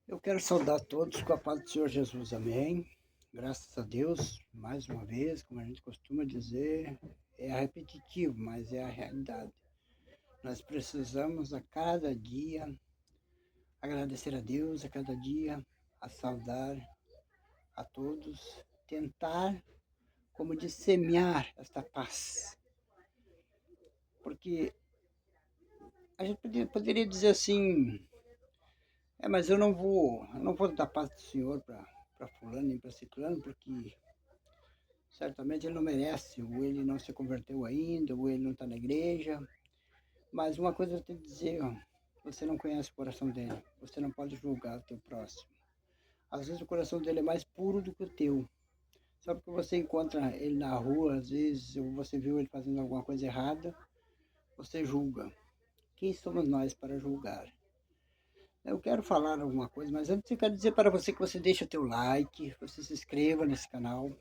Eu quero saudar todos com a paz do Senhor Jesus, amém. Graças a Deus, mais uma vez, como a gente costuma dizer, é repetitivo, mas é a realidade. Nós precisamos a cada dia agradecer a Deus, a cada dia a saudar a todos, tentar, como diz, semear esta paz. Porque a gente poderia dizer assim, mas eu não vou dar paz do Senhor para fulano nem para ciclano, porque certamente ele não merece, ou ele não se converteu ainda, ou ele não está na igreja. Mas uma coisa eu tenho que dizer, ó, você não conhece o coração dele, você não pode julgar o teu próximo. Às vezes o coração dele é mais puro do que o teu. Só porque você encontra ele na rua, às vezes, ou você viu ele fazendo alguma coisa errada, você julga. Quem somos nós para julgar? Eu quero falar alguma coisa, mas antes eu quero dizer para você que você deixe o teu like, você se inscreva nesse canal.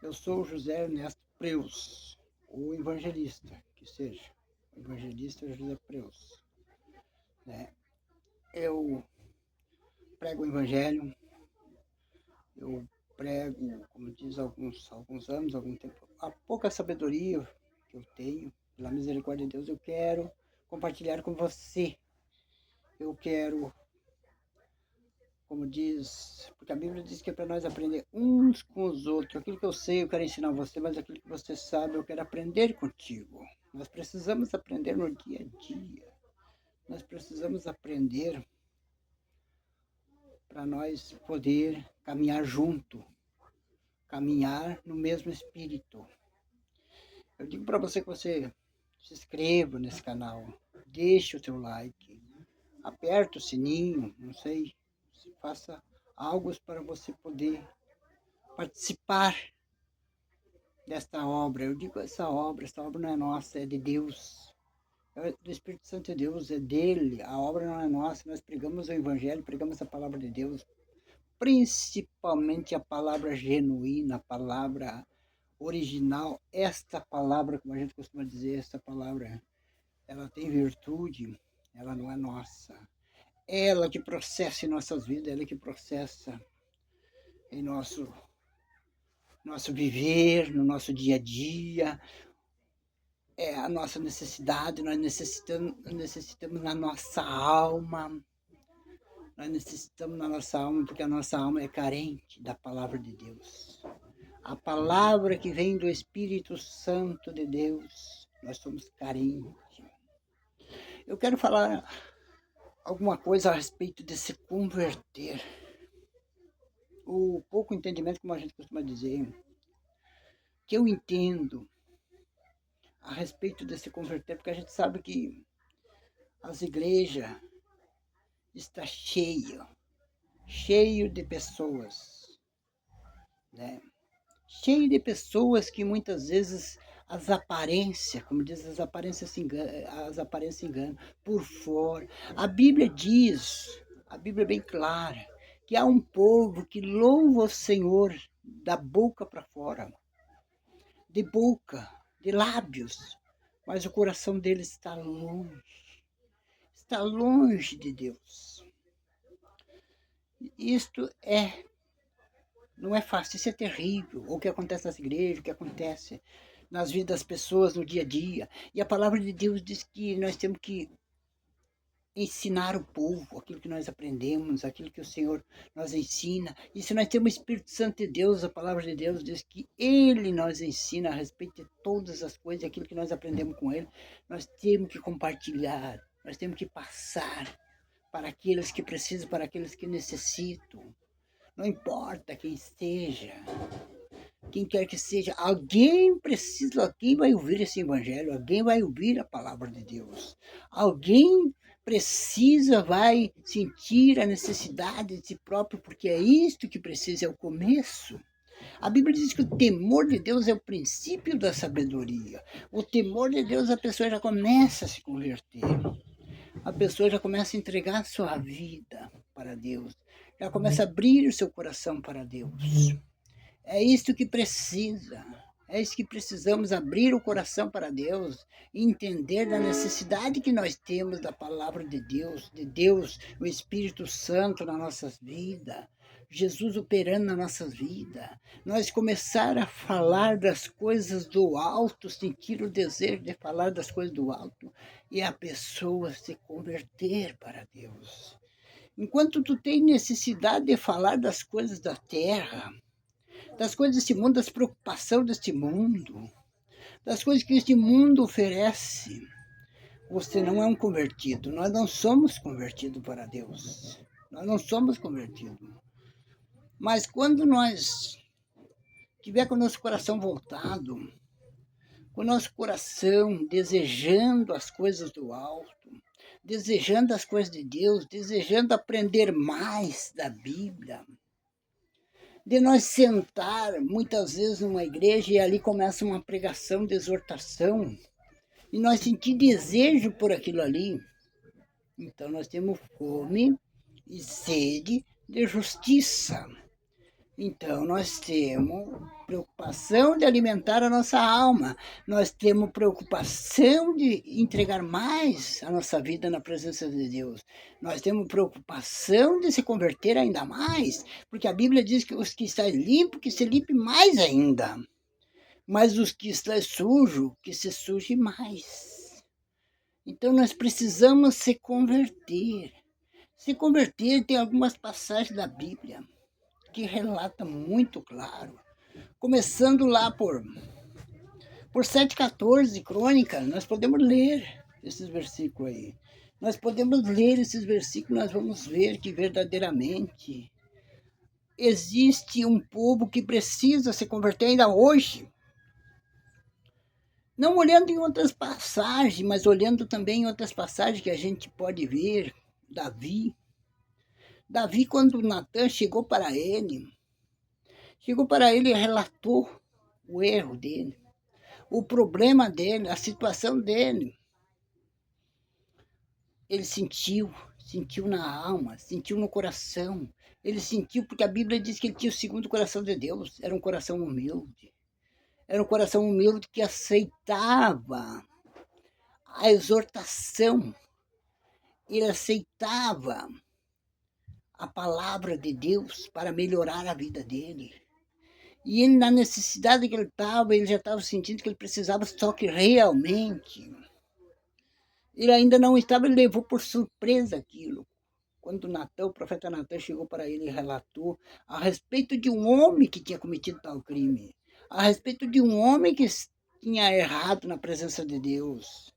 Eu sou o José Ernesto Preus, o evangelista, que seja. O evangelista José Preus. Né? Eu prego o evangelho, eu prego, como diz, alguns anos, algum tempo, a pouca sabedoria que eu tenho, pela misericórdia de Deus, eu quero compartilhar com você. Eu quero, como diz, porque a Bíblia diz que é para nós aprender uns com os outros. Aquilo que eu sei, eu quero ensinar você, mas aquilo que você sabe, eu quero aprender contigo. Nós precisamos aprender no dia a dia. Nós precisamos aprender para nós poder caminhar junto, caminhar no mesmo espírito. Eu digo para você que você se inscreva nesse canal, deixe o teu like, aperte o sininho, não sei, faça algo para você poder participar desta obra. Eu digo essa obra não é nossa, é de Deus. É do Espírito Santo de Deus, é dele. A obra não é nossa. Nós pregamos o Evangelho, pregamos a palavra de Deus, principalmente a palavra genuína, a palavra original. Esta palavra, como a gente costuma dizer, esta palavra, ela tem virtude, ela não é nossa. Ela que processa em nossas vidas, ela que processa em nosso viver, no nosso dia a dia, é a nossa necessidade, nós necessitamos na nossa alma, porque a nossa alma é carente da palavra de Deus. A palavra que vem do Espírito Santo de Deus, nós somos carentes. Eu quero falar alguma coisa a respeito de se converter. O pouco entendimento, como a gente costuma dizer, que eu entendo a respeito de se converter, porque a gente sabe que as igrejas estão cheio de pessoas, né? Cheio de pessoas que muitas vezes as aparências, como diz, as aparências enganam por fora. A Bíblia é bem clara, que há um povo que louva o Senhor da boca para fora, de boca, de lábios, mas o coração deles está longe de Deus. Isto não é fácil, isso é terrível. O que acontece nas igrejas, o que acontece nas vidas das pessoas no dia a dia. E a palavra de Deus diz que nós temos que ensinar o povo aquilo que nós aprendemos, aquilo que o Senhor nos ensina. E se nós temos o Espírito Santo de Deus, a palavra de Deus diz que Ele nos ensina a respeito de todas as coisas, aquilo que nós aprendemos com Ele, nós temos que compartilhar, nós temos que passar para aqueles que precisam, para aqueles que necessitam. Não importa quem seja, quem quer que seja, alguém precisa, alguém vai ouvir esse evangelho, alguém vai ouvir a palavra de Deus. Alguém precisa, vai sentir a necessidade de si próprio, porque é isto que precisa, é o começo. A Bíblia diz que o temor de Deus é o princípio da sabedoria. O temor de Deus, a pessoa já começa a se converter. A pessoa já começa a entregar a sua vida para Deus. Já começa a abrir o seu coração para Deus. É isto que precisa. É isso que precisamos, abrir o coração para Deus, entender da necessidade que nós temos da palavra de Deus, o Espírito Santo nas nossas vidas, Jesus operando nas nossas vidas. Nós começar a falar das coisas do alto, sentir o desejo de falar das coisas do alto e a pessoa se converter para Deus. Enquanto tu tem necessidade de falar das coisas da terra, das coisas deste mundo, das preocupações deste mundo, das coisas que este mundo oferece, você não é um convertido. Nós não somos convertidos para Deus. Nós não somos convertidos. Mas quando nós tiver com o nosso coração voltado, com o nosso coração desejando as coisas do alto, desejando as coisas de Deus, desejando aprender mais da Bíblia, de nós sentar muitas vezes numa igreja e ali começa uma pregação de exortação e nós sentir desejo por aquilo ali. Então nós temos fome e sede de justiça. Então nós temos preocupação de alimentar a nossa alma. Nós temos preocupação de entregar mais a nossa vida na presença de Deus. Nós temos preocupação de se converter ainda mais, porque a Bíblia diz que os que estão limpos, que se limpe mais ainda. Mas os que estão sujos, que se suje mais. Então nós precisamos se converter. Se converter, tem algumas passagens da Bíblia que relata muito claro. Começando lá por 7,14, Crônica, nós podemos ler esses versículos aí. Nós podemos ler esses versículos, nós vamos ver que verdadeiramente existe um povo que precisa se converter ainda hoje. Não olhando em outras passagens, mas olhando também em outras passagens que a gente pode ver. Davi, quando Natan chegou para ele e relatou o erro dele, o problema dele, a situação dele. Ele sentiu na alma, sentiu no coração. Ele sentiu porque a Bíblia diz que ele tinha o segundo coração de Deus. Era um coração humilde. Era um coração humilde que aceitava a exortação. Ele aceitava a palavra de Deus para melhorar a vida dele. E ele, na necessidade que ele já estava sentindo que ele precisava, só que realmente ele ainda não estava, ele levou por surpresa aquilo. Quando o profeta Natan chegou para ele e relatou a respeito de um homem que tinha cometido tal crime, a respeito de um homem que tinha errado na presença de Deus.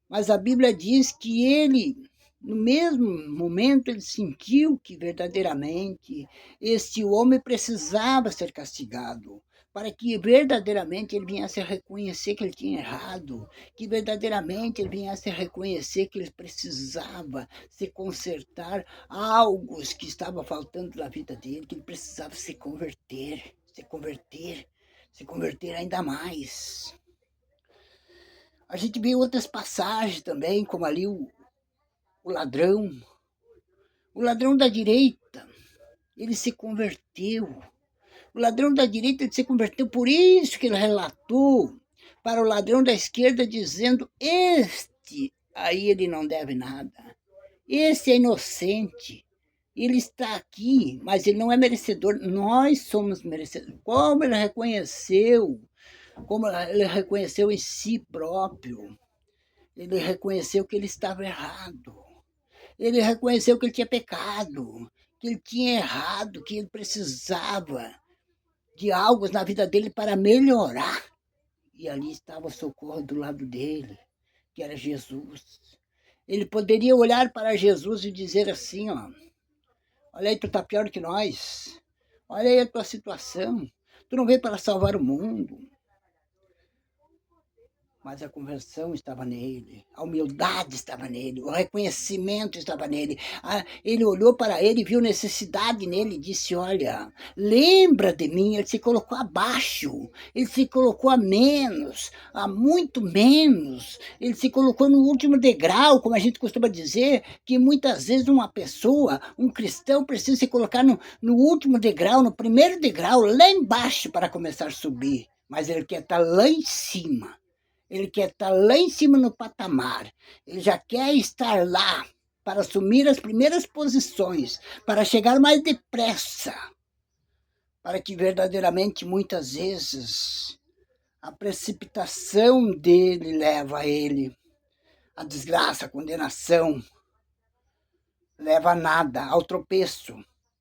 Mas a Bíblia diz que ele, no mesmo momento, ele sentiu que verdadeiramente este homem precisava ser castigado, para que verdadeiramente ele viesse a reconhecer que ele tinha errado, que verdadeiramente ele viesse a reconhecer que ele precisava se consertar algo que estava faltando na vida dele, que ele precisava se converter ainda mais. A gente vê outras passagens também, como ali o ladrão da direita, ele se converteu. O ladrão da direita ele se converteu, por isso que ele relatou para o ladrão da esquerda, dizendo: este aí ele não deve nada, esse é inocente, ele está aqui, mas ele não é merecedor, nós somos merecedores. Como ele reconheceu em si próprio, ele reconheceu que ele estava errado. Ele reconheceu que ele tinha pecado, que ele tinha errado, que ele precisava de algo na vida dele para melhorar. E ali estava o socorro do lado dele, que era Jesus. Ele poderia olhar para Jesus e dizer assim, ó: olha aí, tu está pior que nós. Olha aí a tua situação. Tu não veio para salvar o mundo. Mas a conversão estava nele, a humildade estava nele, o reconhecimento estava nele. Ele olhou para ele, viu necessidade nele e disse: olha, lembra de mim. Ele se colocou abaixo, ele se colocou a menos, a muito menos. Ele se colocou no último degrau, como a gente costuma dizer, que muitas vezes uma pessoa, um cristão, precisa se colocar no último degrau, no primeiro degrau, lá embaixo para começar a subir. mas ele quer estar lá em cima. Ele quer estar lá em cima no patamar. Ele já quer estar lá para assumir as primeiras posições, para chegar mais depressa, para que verdadeiramente muitas vezes a precipitação dele leva a ele à desgraça, à condenação, leva a nada, ao tropeço.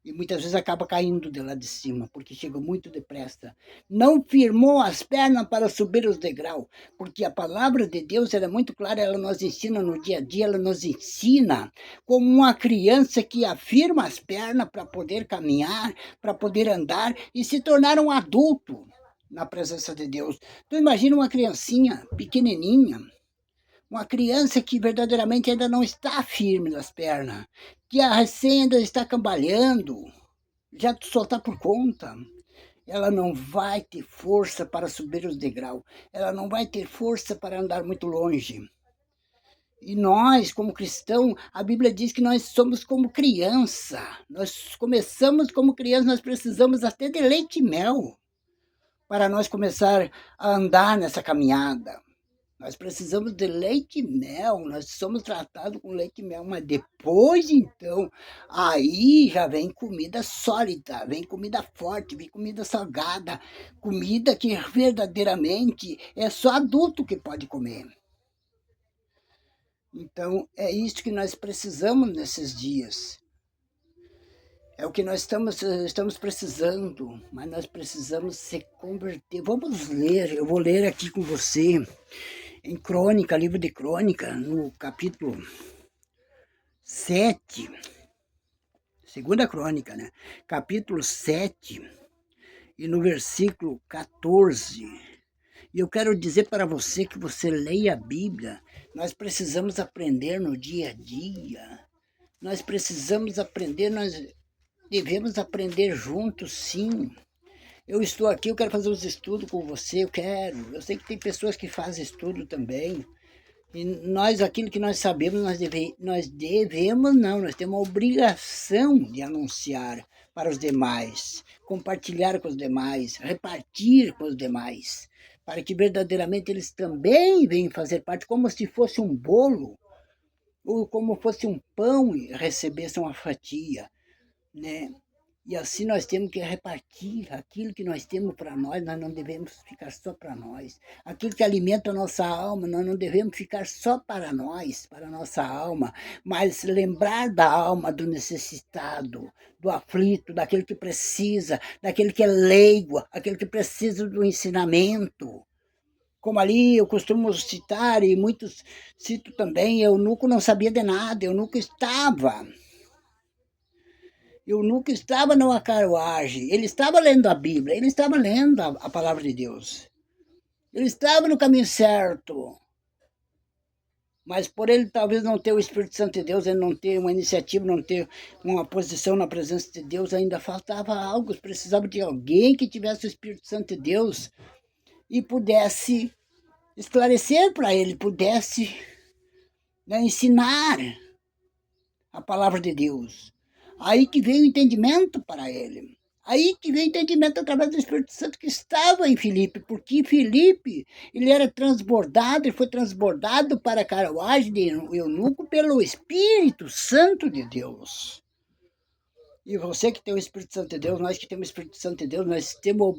E muitas vezes acaba caindo de lá de cima, porque chegou muito depressa. Não firmou as pernas para subir os degraus, porque a palavra de Deus ela é muito clara, ela nos ensina no dia a dia, ela nos ensina como uma criança que afirma as pernas para poder caminhar, para poder andar e se tornar um adulto na presença de Deus. Tu imagina uma criancinha pequenininha, uma criança que verdadeiramente ainda não está firme nas pernas, que a recém ainda está cambaleando, já soltar por conta. Ela não vai ter força para subir os degraus. Ela não vai ter força para andar muito longe. E nós, como cristãos, a Bíblia diz que nós somos como criança. Nós começamos como criança, nós precisamos até de leite e mel para nós começar a andar nessa caminhada. Nós precisamos de leite e mel, nós somos tratados com leite e mel, mas depois, então, aí já vem comida sólida, vem comida forte, vem comida salgada, comida que verdadeiramente é só adulto que pode comer. Então, é isso que nós precisamos nesses dias. É o que nós estamos precisando, mas nós precisamos se converter. Vamos ler, eu vou ler aqui com você. Em Crônica, livro de Crônica, no capítulo 7, segunda Crônica, né? Capítulo 7, e no versículo 14. E eu quero dizer para você que você leia a Bíblia. Nós precisamos aprender no dia a dia. Nós precisamos aprender, nós devemos aprender juntos, sim. Eu estou aqui, eu quero fazer os estudos com você, eu sei que tem pessoas que fazem estudo também, e nós, aquilo que nós sabemos, nós devemos não, nós temos a obrigação de anunciar para os demais, compartilhar com os demais, repartir com os demais, para que verdadeiramente eles também venham fazer parte, como se fosse um bolo, ou como fosse um pão e recebessem uma fatia, né? E assim nós temos que repartir aquilo que nós temos para nós não devemos ficar só para nós. Aquilo que alimenta a nossa alma, nós não devemos ficar só para nós, para a nossa alma, mas lembrar da alma do necessitado, do aflito, daquele que precisa, daquele que é leigo, aquele que precisa do ensinamento. Como ali eu costumo citar, e muitos cito também, Eunuco não sabia de nada, Eunuco estava numa carruagem, ele estava lendo a Bíblia, ele estava lendo a palavra de Deus. Ele estava no caminho certo. Mas por ele talvez não ter o Espírito Santo de Deus, ele não ter uma iniciativa, não ter uma posição na presença de Deus, ainda faltava algo, precisava de alguém que tivesse o Espírito Santo de Deus e pudesse esclarecer para ele, pudesse, né, ensinar a palavra de Deus. Aí que veio o entendimento para ele. Aí que veio o entendimento através do Espírito Santo que estava em Filipe, porque Filipe, ele era transbordado, ele foi transbordado para a carruagem de eunuco pelo Espírito Santo de Deus. E você que tem o Espírito Santo de Deus, nós que temos o Espírito Santo de Deus, nós temos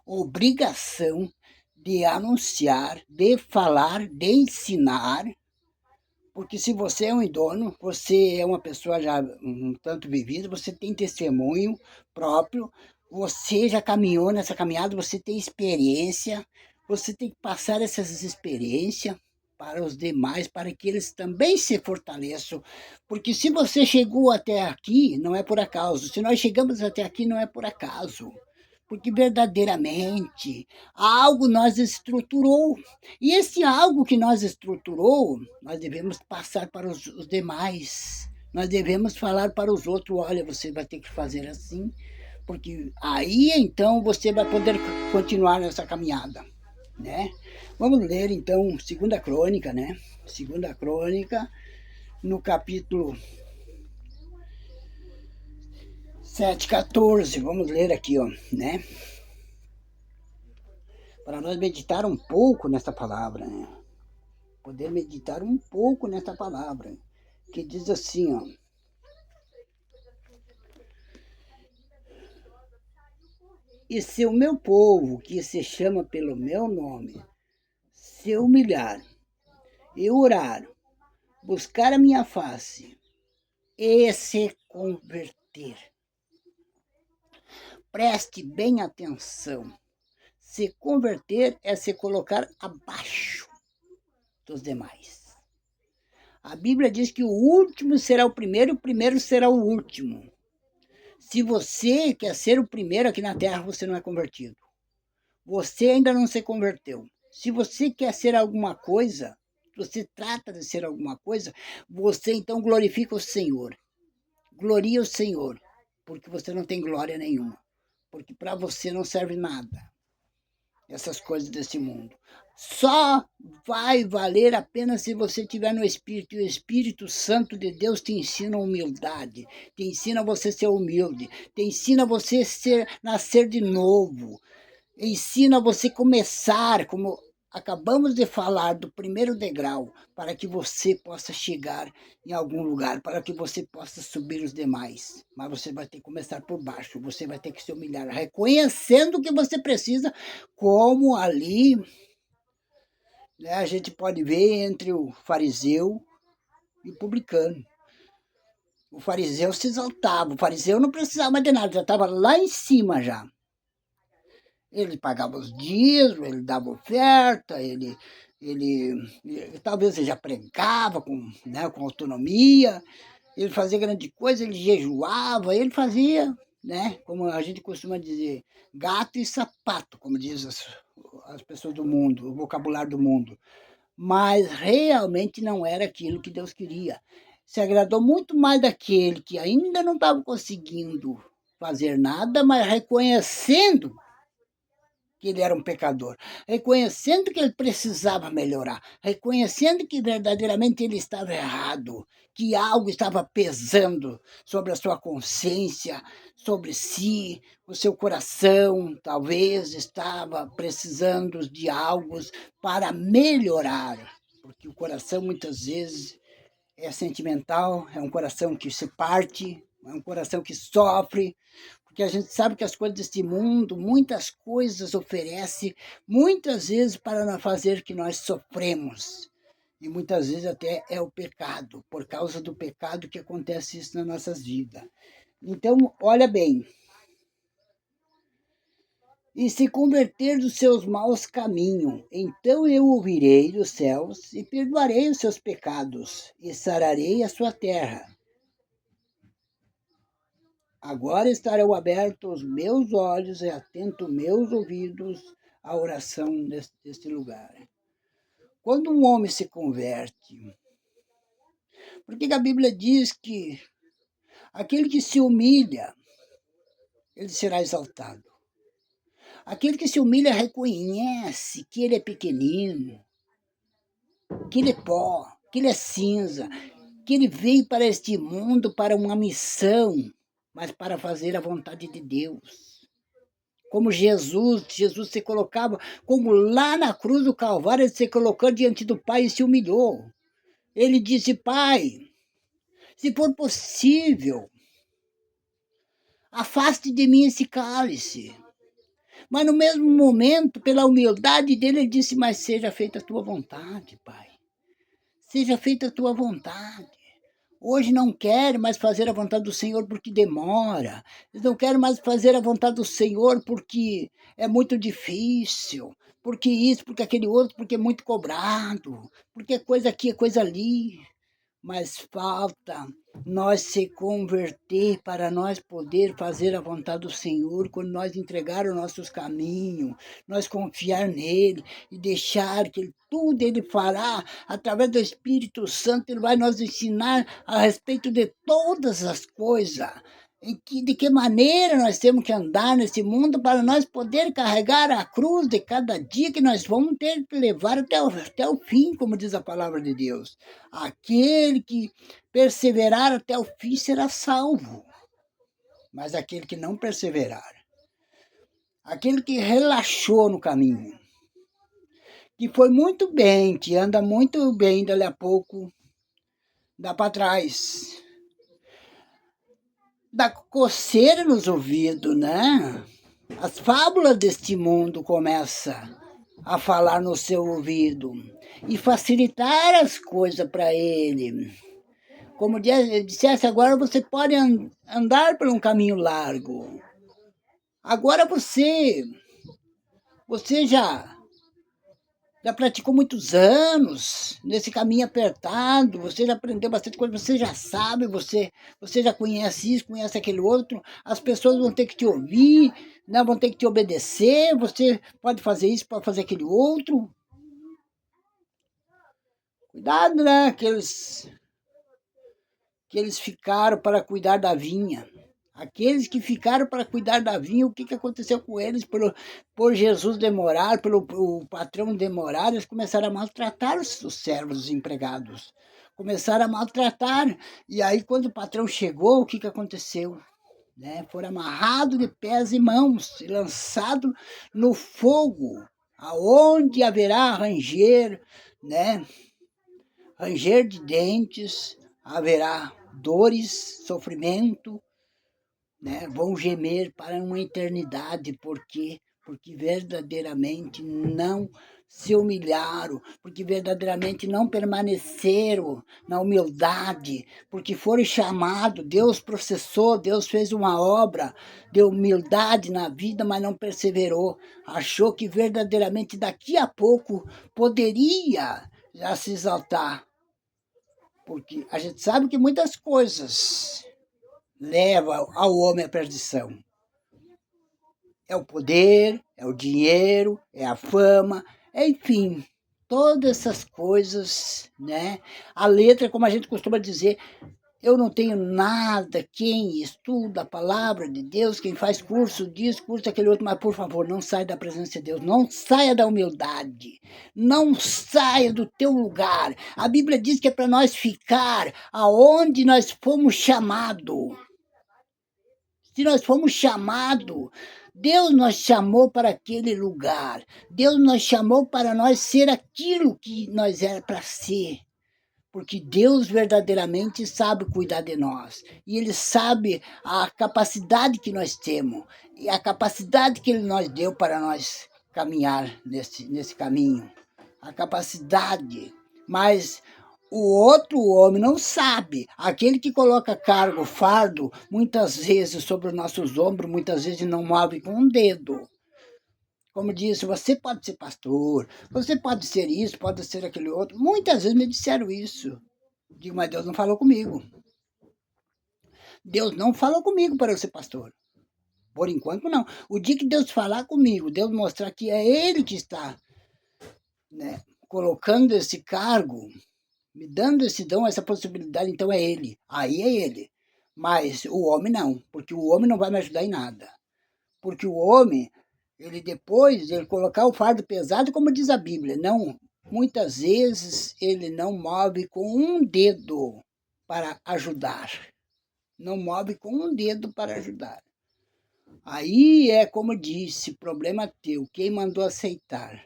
obrigação de anunciar, de falar, de ensinar. Porque se você é um idono, você é uma pessoa já um tanto vivida, você tem testemunho próprio, você já caminhou nessa caminhada, você tem experiência, você tem que passar essas experiências para os demais, para que eles também se fortaleçam. Porque se você chegou até aqui, não é por acaso. Se nós chegamos até aqui, não é por acaso. Porque verdadeiramente algo nós estruturou. E esse algo que nós estruturou, nós devemos passar para os demais. Nós devemos falar para os outros, olha, você vai ter que fazer assim, porque aí então você vai poder continuar nessa caminhada, né? Vamos ler então Segunda Crônica, né? Segunda Crônica, no capítulo 7:14, vamos ler aqui, ó, né? para nós meditar um pouco nesta palavra, né? Poder meditar um pouco nesta palavra, que diz assim, ó. E se o meu povo, que se chama pelo meu nome, se humilhar e orar, buscar a minha face e se converter. Preste bem atenção. Se converter é se colocar abaixo dos demais. A Bíblia diz que o último será o primeiro será o último. Se você quer ser o primeiro aqui na terra, você não é convertido. Você ainda não se converteu. Se você quer ser alguma coisa, você trata de ser alguma coisa, você então glorifica o Senhor. Gloria o Senhor, porque você não tem glória nenhuma. Porque para você não serve nada essas coisas desse mundo. Só vai valer a pena se você estiver no Espírito. E o Espírito Santo de Deus te ensina humildade, te ensina você ser humilde, te ensina você nascer de novo, ensina você começar, como acabamos de falar, do primeiro degrau, para que você possa chegar em algum lugar, para que você possa subir os demais. Mas você vai ter que começar por baixo, você vai ter que se humilhar, reconhecendo que você precisa, como ali, né, a gente pode ver entre o fariseu e o publicano. O fariseu se exaltava, o fariseu não precisava de nada, já estava lá em cima já. Ele pagava os dízimos, ele dava oferta, ele talvez ele já pregava com autonomia, ele fazia grande coisa, ele jejuava, ele fazia, né, como a gente costuma dizer, gato e sapato, como dizem as pessoas do mundo, o vocabulário do mundo. Mas realmente não era aquilo que Deus queria. Se agradou muito mais daquele que ainda não estava conseguindo fazer nada, mas reconhecendo que ele era um pecador, reconhecendo que ele precisava melhorar, reconhecendo que verdadeiramente ele estava errado, que algo estava pesando sobre a sua consciência, sobre si, o seu coração talvez estava precisando de algo para melhorar, porque o coração muitas vezes é sentimental, é um coração que se parte, é um coração que sofre, porque a gente sabe que as coisas deste mundo, muitas coisas oferece, muitas vezes para não fazer que nós sofremos. E muitas vezes até é o pecado, por causa do pecado que acontece isso nas nossas vidas. Então, olha bem. E se converter dos seus maus caminhos, então eu ouvirei dos céus e perdoarei os seus pecados e sararei a sua terra. Agora estarão abertos os meus olhos e atentos meus ouvidos à oração deste lugar. Quando um homem se converte, porque a Bíblia diz que aquele que se humilha, ele será exaltado. Aquele que se humilha reconhece que ele é pequenino, que ele é pó, que ele é cinza, que ele veio para este mundo para uma missão, mas para fazer a vontade de Deus. Como Jesus se colocava, como lá na cruz do Calvário, ele se colocou diante do Pai e se humilhou. Ele disse, Pai, se for possível, afaste de mim esse cálice. Mas no mesmo momento, pela humildade dele, ele disse, mas seja feita a tua vontade, Pai. Seja feita a tua vontade. Hoje não quero mais fazer a vontade do Senhor porque demora. Eles não querem mais fazer a vontade do Senhor porque é muito difícil. Porque isso, porque aquele outro, porque é muito cobrado. Porque é coisa aqui, é coisa ali. Mas falta nós se converter para nós poder fazer a vontade do Senhor, quando nós entregar os nossos caminhos, nós confiar nele e deixar que tudo ele fará através do Espírito Santo, ele vai nos ensinar a respeito de todas as coisas. De que maneira nós temos que andar nesse mundo para nós poder carregar a cruz de cada dia que nós vamos ter que levar até o fim, como diz a palavra de Deus. Aquele que perseverar até o fim será salvo, mas aquele que não perseverar, aquele que relaxou no caminho, que foi muito bem, que anda muito bem, dali a pouco dá para trás. Dá coceira nos ouvidos, né? As fábulas deste mundo começam a falar no seu ouvido e facilitar as coisas para ele. Como dissesse, agora você pode andar por um caminho largo. Agora você já praticou muitos anos nesse caminho apertado, você já aprendeu bastante coisa, você já sabe, você já conhece isso, conhece aquele outro, as pessoas vão ter que te ouvir, né, vão ter que te obedecer, você pode fazer isso, pode fazer aquele outro. Cuidado, né, que eles ficaram para cuidar da vinha. Aqueles que ficaram para cuidar da vinha, o que aconteceu com eles por Jesus demorar, pelo o patrão demorar, eles começaram a maltratar os servos, os empregados. Começaram a maltratar. E aí, quando o patrão chegou, o que aconteceu? Né? Foram amarrados de pés e mãos e lançados no fogo, aonde haverá ranger, né? Ranger de dentes, haverá dores, sofrimento, né? Vão gemer para uma eternidade, porque verdadeiramente não se humilharam, porque verdadeiramente não permaneceram na humildade, porque foram chamados, Deus processou, Deus fez uma obra de humildade na vida, mas não perseverou, achou que verdadeiramente daqui a pouco poderia já se exaltar, porque a gente sabe que muitas coisas leva ao homem à perdição. É o poder, é o dinheiro, é a fama, enfim, todas essas coisas, né? A letra, como a gente costuma dizer, eu não tenho nada, quem estuda a palavra de Deus, quem faz curso disso, curso aquele outro, mas por favor, não saia da presença de Deus, não saia da humildade, não saia do teu lugar. A Bíblia diz que é para nós ficar aonde nós fomos chamados. Se nós fomos chamados, Deus nos chamou para aquele lugar. Deus nos chamou para nós ser aquilo que nós era para ser. Porque Deus verdadeiramente sabe cuidar de nós. E Ele sabe a capacidade que nós temos. E a capacidade que Ele nos deu para nós caminhar nesse caminho. A capacidade. Mas o outro homem não sabe. Aquele que coloca cargo, fardo, muitas vezes sobre os nossos ombros, muitas vezes não move com um dedo. Como disse, você pode ser pastor, você pode ser isso, pode ser aquele outro. Muitas vezes me disseram isso. Digo, mas Deus não falou comigo. Deus não falou comigo para eu ser pastor. Por enquanto, não. O dia que Deus falar comigo, Deus mostrar que é Ele que está, né, colocando esse cargo, me dando esse dom, essa possibilidade, então é Ele. Aí é Ele. Mas o homem não, porque o homem não vai me ajudar em nada. Porque o homem, ele depois, ele colocar o fardo pesado, como diz a Bíblia, não, muitas vezes ele não move com um dedo para ajudar. Não move com um dedo para ajudar. Aí é como disse, problema teu, quem mandou aceitar.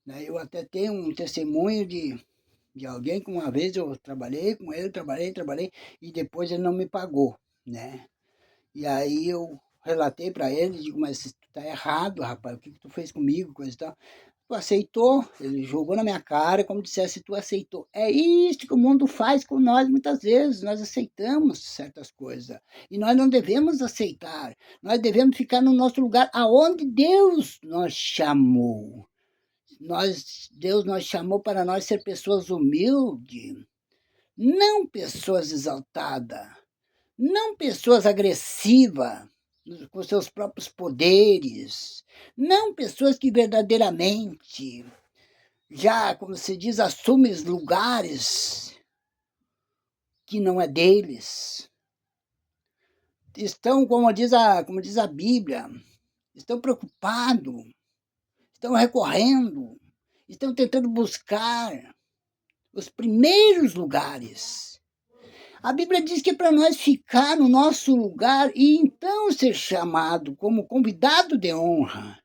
Eu até tenho um testemunho de alguém que uma vez eu trabalhei com ele, trabalhei, e depois ele não me pagou, né? E aí eu relatei para ele, digo, mas tu tá errado, rapaz, o que tu fez comigo, coisa e tal. Tu aceitou, ele jogou na minha cara, como dissesse, tu aceitou. É isso que o mundo faz com nós muitas vezes, nós aceitamos certas coisas. E nós não devemos aceitar, nós devemos ficar no nosso lugar, aonde Deus nos chamou. Deus nos chamou para nós ser pessoas humildes, não pessoas exaltadas, não pessoas agressivas com seus próprios poderes, não pessoas que verdadeiramente já, como se diz, assumem os lugares que não é deles. Estão, como diz a Bíblia, estão preocupados, estão recorrendo, estão tentando buscar os primeiros lugares. A Bíblia diz que é para nós ficar no nosso lugar e então ser chamado como convidado de honra.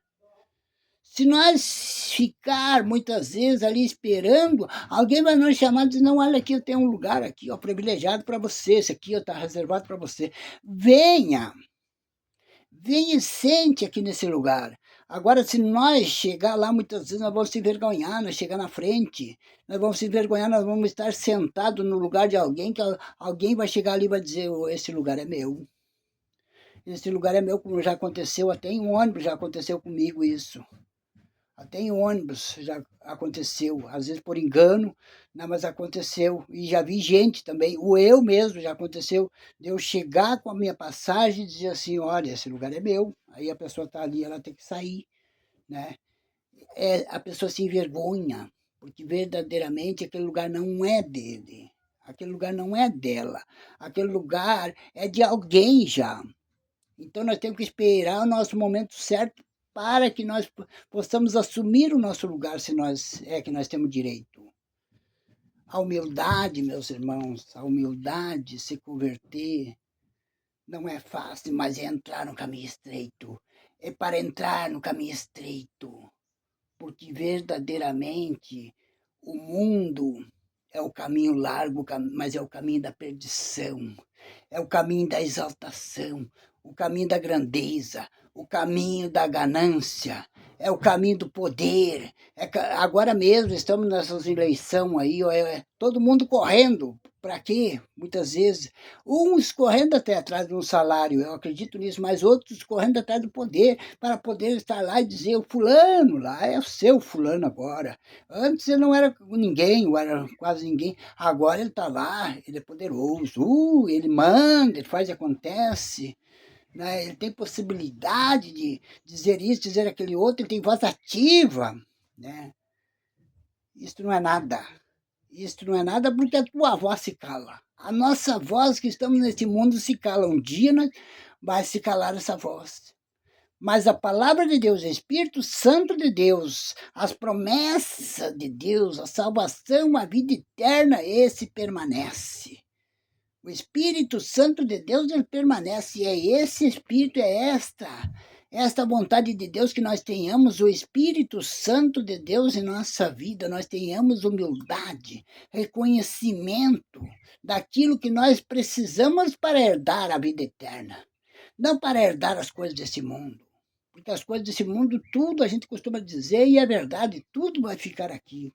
Se nós ficar muitas vezes ali esperando, alguém vai nos chamar e dizer, não, olha aqui, eu tenho um lugar aqui, ó, privilegiado para você, esse aqui está reservado para você. Venha! Venha e sente aqui nesse lugar. Agora, se nós chegar lá, muitas vezes nós vamos se envergonhar, nós chegar na frente, nós vamos se envergonhar, nós vamos estar sentados no lugar de alguém, que alguém vai chegar ali e vai dizer, oh, esse lugar é meu. Esse lugar é meu, como já aconteceu até em ônibus, já aconteceu comigo isso. Até em ônibus já aconteceu, às vezes por engano, não, mas aconteceu. E já vi gente também, o eu mesmo já aconteceu, de eu chegar com a minha passagem e dizer assim, olha, esse lugar é meu. Aí a pessoa está ali, ela tem que sair, né? A pessoa se envergonha, porque verdadeiramente aquele lugar não é dele. Aquele lugar não é dela. Aquele lugar é de alguém já. Então nós temos que esperar o nosso momento certo para que nós possamos assumir o nosso lugar, se nós que nós temos direito. A humildade, meus irmãos, a humildade, se converter, não é fácil, mas é entrar no caminho estreito. É para entrar no caminho estreito, porque verdadeiramente o mundo é o caminho largo, mas é o caminho da perdição, é o caminho da exaltação, o caminho da grandeza, o caminho da ganância, é o caminho do poder. Agora mesmo estamos nessas eleições aí, todo mundo correndo. Para quê? Muitas vezes. Uns correndo até atrás de um salário, eu acredito nisso, mas outros correndo atrás do poder, para poder estar lá e dizer, o fulano lá é o seu fulano agora. Antes ele não era ninguém, ou era quase ninguém. Agora ele está lá, ele é poderoso, ele manda, ele faz e acontece. Né? Ele tem possibilidade de dizer isso, dizer aquele outro, ele tem voz ativa. Né? Isso não é nada. Isso não é nada porque a tua voz se cala. A nossa voz que estamos nesse mundo se cala. Um dia vai se calar essa voz. Mas a palavra de Deus, o Espírito Santo de Deus, as promessas de Deus, a salvação, a vida eterna, esse permanece. O Espírito Santo de Deus, ele permanece. E é esse Espírito, é esta vontade de Deus que nós tenhamos o Espírito Santo de Deus em nossa vida, nós tenhamos humildade, reconhecimento daquilo que nós precisamos para herdar a vida eterna. Não para herdar as coisas desse mundo. Porque as coisas desse mundo, tudo a gente costuma dizer, e é verdade, tudo vai ficar aqui.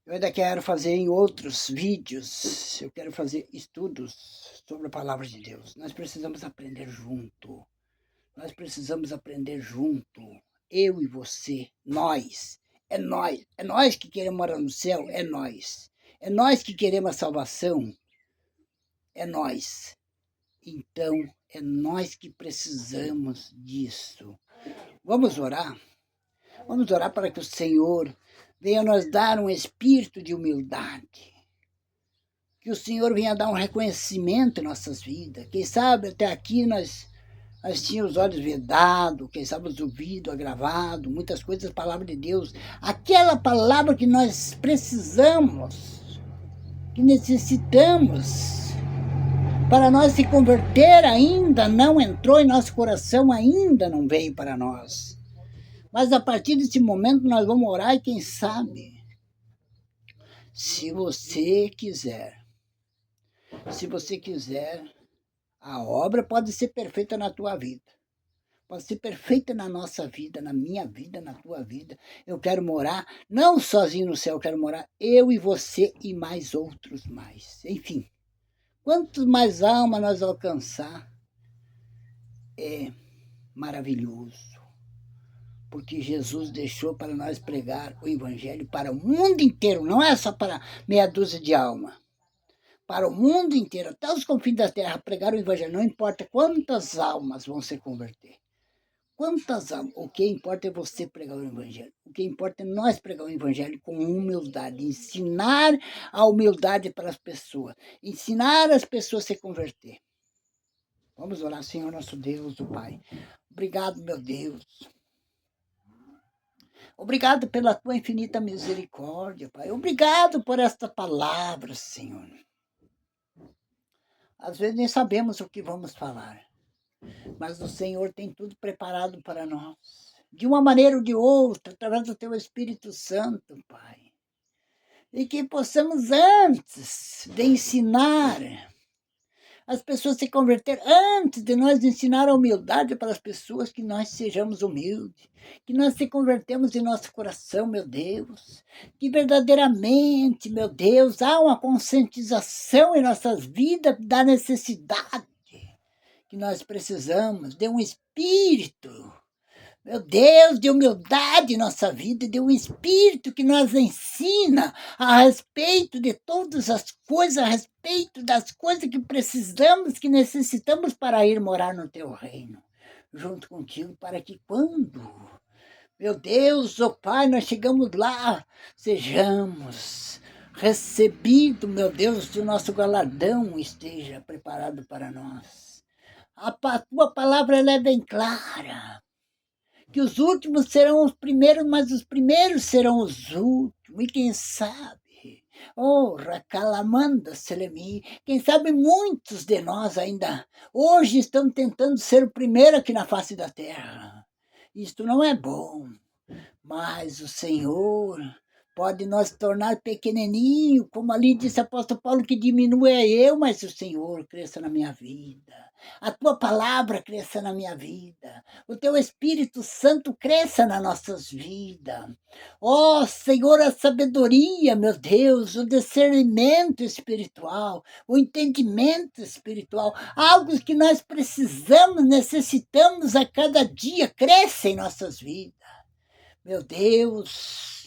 Eu ainda quero fazer em outros vídeos, eu quero fazer estudos sobre a palavra de Deus. Nós precisamos aprender junto. Nós precisamos aprender junto. Eu e você, nós. É nós que queremos morar no céu, é nós. É nós que queremos a salvação, é nós. Então, é nós que precisamos disso. Vamos orar? Vamos orar para que o Senhor venha nos dar um espírito de humildade. Que o Senhor venha dar um reconhecimento em nossas vidas. Quem sabe até aqui nós tínhamos os olhos vedados, quem sabe os ouvidos agravados, muitas coisas, a palavra de Deus. Aquela palavra que nós precisamos, que necessitamos, para nós se converter ainda não entrou em nosso coração, ainda não veio para nós. Mas a partir desse momento nós vamos orar e quem sabe, se você quiser, a obra pode ser perfeita na tua vida. Pode ser perfeita na nossa vida, na minha vida, na tua vida. Eu quero morar, não sozinho no céu, eu quero morar eu e você e mais outros mais. Enfim, quanto mais alma nós alcançar, é maravilhoso. Porque Jesus deixou para nós pregar o Evangelho para o mundo inteiro, não é só para meia dúzia de alma. Para o mundo inteiro, até os confins da terra, pregar o Evangelho. Não importa quantas almas vão se converter. Quantas almas? O que importa é você pregar o Evangelho. O que importa é nós pregar o Evangelho com humildade. Ensinar a humildade para as pessoas. Ensinar as pessoas a se converter. Vamos orar, Senhor nosso Deus, o Pai. Obrigado, meu Deus. Obrigado pela tua infinita misericórdia, Pai. Obrigado por esta palavra, Senhor. Às vezes nem sabemos o que vamos falar. mas o Senhor tem tudo preparado para nós, de uma maneira ou de outra, através do Teu Espírito Santo, Pai. E que possamos, antes de ensinar as pessoas se converter, antes de nós ensinar a humildade para as pessoas, que nós sejamos humildes, que nós se convertemos em nosso coração, meu Deus, que verdadeiramente, meu Deus, há uma conscientização em nossas vidas da necessidade que nós precisamos de um espírito, meu Deus, de humildade em nossa vida, de um espírito que nos ensina a respeito de todas as coisas, a respeito das coisas que precisamos, que necessitamos para ir morar no teu reino, junto contigo, para que quando, meu Deus, ó Pai, nós chegamos lá, sejamos recebidos, meu Deus, que o nosso galardão esteja preparado para nós. A tua palavra ela é bem clara, que os últimos serão os primeiros, mas os primeiros serão os últimos. E quem sabe, oh, Racalamanda Selemi, quem sabe muitos de nós ainda hoje estão tentando ser o primeiro aqui na face da terra. Isto não é bom, mas o Senhor pode nos tornar pequenininho, como ali disse o apóstolo Paulo, que diminua eu, mas o Senhor cresça na minha vida. A tua palavra cresça na minha vida. O teu Espírito Santo cresça nas nossas vidas. Ó Senhor, a sabedoria, meu Deus, o discernimento espiritual, o entendimento espiritual, algo que nós precisamos, necessitamos a cada dia, cresça em nossas vidas. Meu Deus,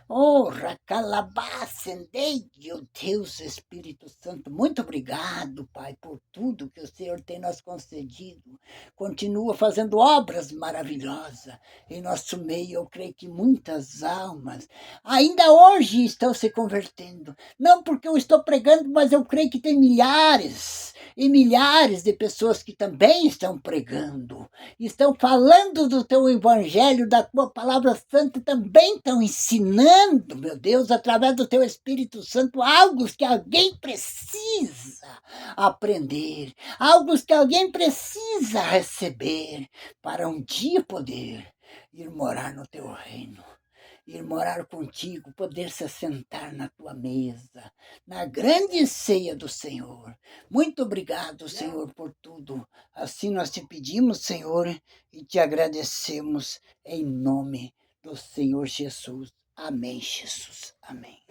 oh, Racalabacendei, meu Deus, Espírito Santo, muito obrigado, Pai, por tudo que o Senhor tem nos concedido. Continua fazendo obras maravilhosas em nosso meio. Eu creio que muitas almas ainda hoje estão se convertendo. Não porque eu estou pregando, mas eu creio que tem milhares e milhares de pessoas que também estão pregando, estão falando do teu evangelho, da tua palavra santa, também estão ensinando, meu Deus, através do teu Espírito Santo, algo que alguém precisa aprender, algo que alguém precisa receber para um dia poder ir morar no teu reino, ir morar contigo, poder se assentar na tua mesa, na grande ceia do Senhor. Muito obrigado, Senhor, por tudo. Assim nós te pedimos, Senhor, e te agradecemos em nome do Senhor Jesus. Amém, Jesus. Amém.